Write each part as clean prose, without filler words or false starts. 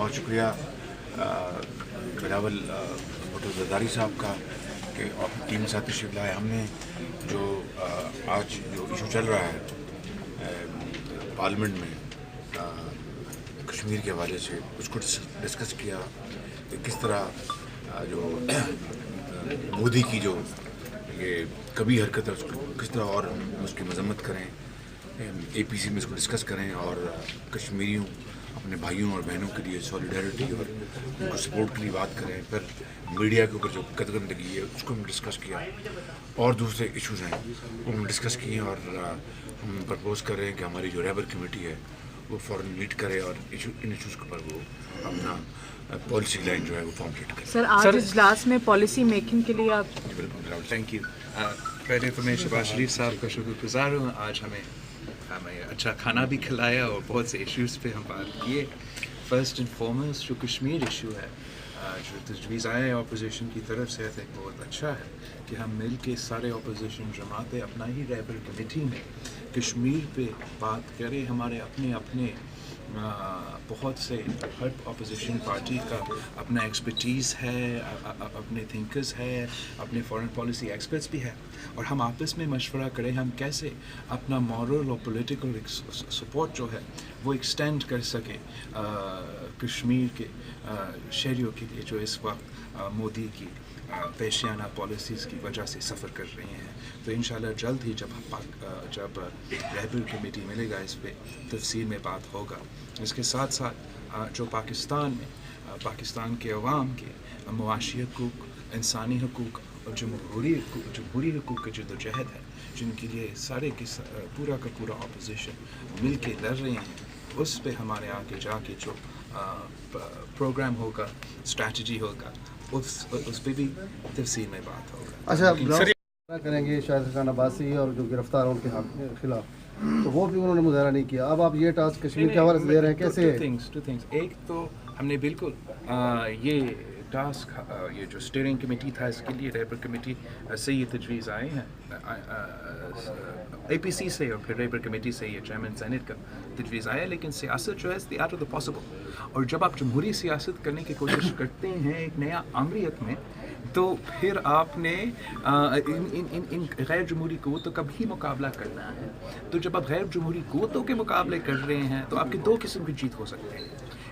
بہت شکریہ بلاول بھٹو زرداری صاحب کا کہ اپنی ٹیم کے ساتھ تشریف لائے. ہم نے جو آج جو ایشو چل رہا ہے پارلیمنٹ میں کشمیر کے حوالے سے اس کو ڈسکس کیا کہ کس طرح جو مودی کی جو یہ کبھی حرکت ہے اس کو کس طرح اور اس کی مذمت کریں, اے پی سی میں اس کو ڈسکس کریں اور کشمیریوں اپنے بھائیوں اور بہنوں کے لیے سولیڈیرٹی اور ان کو سپورٹ کے لیے بات کریں. پھر میڈیا کے اوپر جو قدغن لگی ہے اس کو ہم ڈسکس کیا, اور دوسرے ایشوز ہیں وہ ہم ڈسکس کیے, اور ہم پرپوز کر رہے ہیں کہ ہماری جو ریبر کمیٹی ہے وہ فوراً میٹ کرے اور ان ایشوز کے اوپر وہ اپنا پالیسی لائن جو ہے وہ فارمولیٹ کرے. سر آج اجلاس میں پالیسی میکنگ کے لیے آپ بالکل تھینک یو. پہلے تو میں شہباز شریف صاحب کا شکر گزار ہوں, آج ہمیں اچھا کھانا بھی کھلایا اور بہت سے ایشوز پہ ہم بات کیے. فرسٹ اینڈ فارموسٹ جو کشمیر ایشو ہے جو تجویز آیا ہے اپوزیشن کی طرف سے ہے بہت اچھا ہے کہ ہم مل کے سارے اپوزیشن جماعتیں اپنا ہی ریبر کمیٹی میں کشمیر پہ بات کریں. ہمارے اپنے بہت سے ہر اپوزیشن پارٹی کا اپنا ایکسپرٹیز ہے, اپنے تھنکرز ہے, اپنے فارن پالیسی ایکسپرٹس بھی ہے, اور ہم آپس میں مشورہ کریں ہم کیسے اپنا مورل اور پولیٹیکل سپورٹ جو ہے وہ ایکسٹینڈ کر سکیں کشمیر کے شہریوں کے لیے جو اس وقت مودی کی پیشیانہ پالیسیز کی وجہ سے سفر کر رہے ہیں. تو انشاءاللہ جلد ہی جب ریبر کمیٹی ملے گا اس پہ تفصیل میں بات ہوگا. اس کے ساتھ ساتھ جو پاکستان میں پاکستان کے عوام کے معاشی حقوق, انسانی حقوق اور جمہوری حقوق کا جدوجہد ہے جن کے لیے سارے کے پورا کا پورا اپوزیشن مل کے لڑ رہے ہیں, اس پہ ہمارے آگے جا کے جو پروگرام ہوگا, اسٹریٹجی ہوگا, اس پہ بھی تفصیل میں بات ہوگا. اچھا کریں گے شاہد خان عباسی اور جو گرفتار ہیں ان کے خلاف, تو وہ بھی انہوں نے مظاہرہ نہیں کیا. اب آپ یہ ٹاسک کشمیر کے حوالے سے دے رہے ہیں کیسے؟ Two things. ایک تو ہم نے بالکل یہ ٹاسک یہ جو اسٹیئرنگ کمیٹی تھا اس کے لیے ریبر کمیٹی سے یہ تجویز آئے ہیں اے پی سی سے, اور پھر ریبر کمیٹی سے یہ چیئرمین سینٹ کا تجویز آیا. لیکن سیاست جو ہے the art of the possible, اور جب آپ جمہوری سیاست کرنے کی کوشش کرتے ہیں ایک نیا آمریت میں, تو پھر آپ نے ان غیر جمہوری قوتوں کا بھی مقابلہ کرنا ہے. تو جب آپ غیر جمہوری قوتوں کے مقابلے کر رہے ہیں تو آپ کی دو قسم کی جیت ہو سکتے ہیں.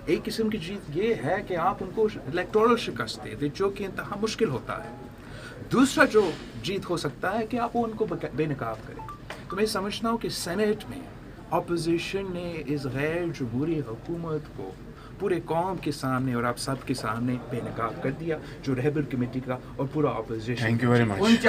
ایک قسم کی جیت یہ ہے کہ آپ ان کو الیکٹورل شکست دے دیں جو کہ انتہا مشکل ہوتا ہے. دوسرا جو جیت ہو سکتا ہے کہ آپ ان کو بے نقاب کریں. تو میں سمجھتا ہوں کہ سینٹ میں اپوزیشن نے اس غیر جمہوری حکومت کو پورے قوم کے سامنے اور آپ سب کے سامنے بے نقاب کر دیا, جو ریبر کمیٹی کا اور پورا opposition. Thank you very much.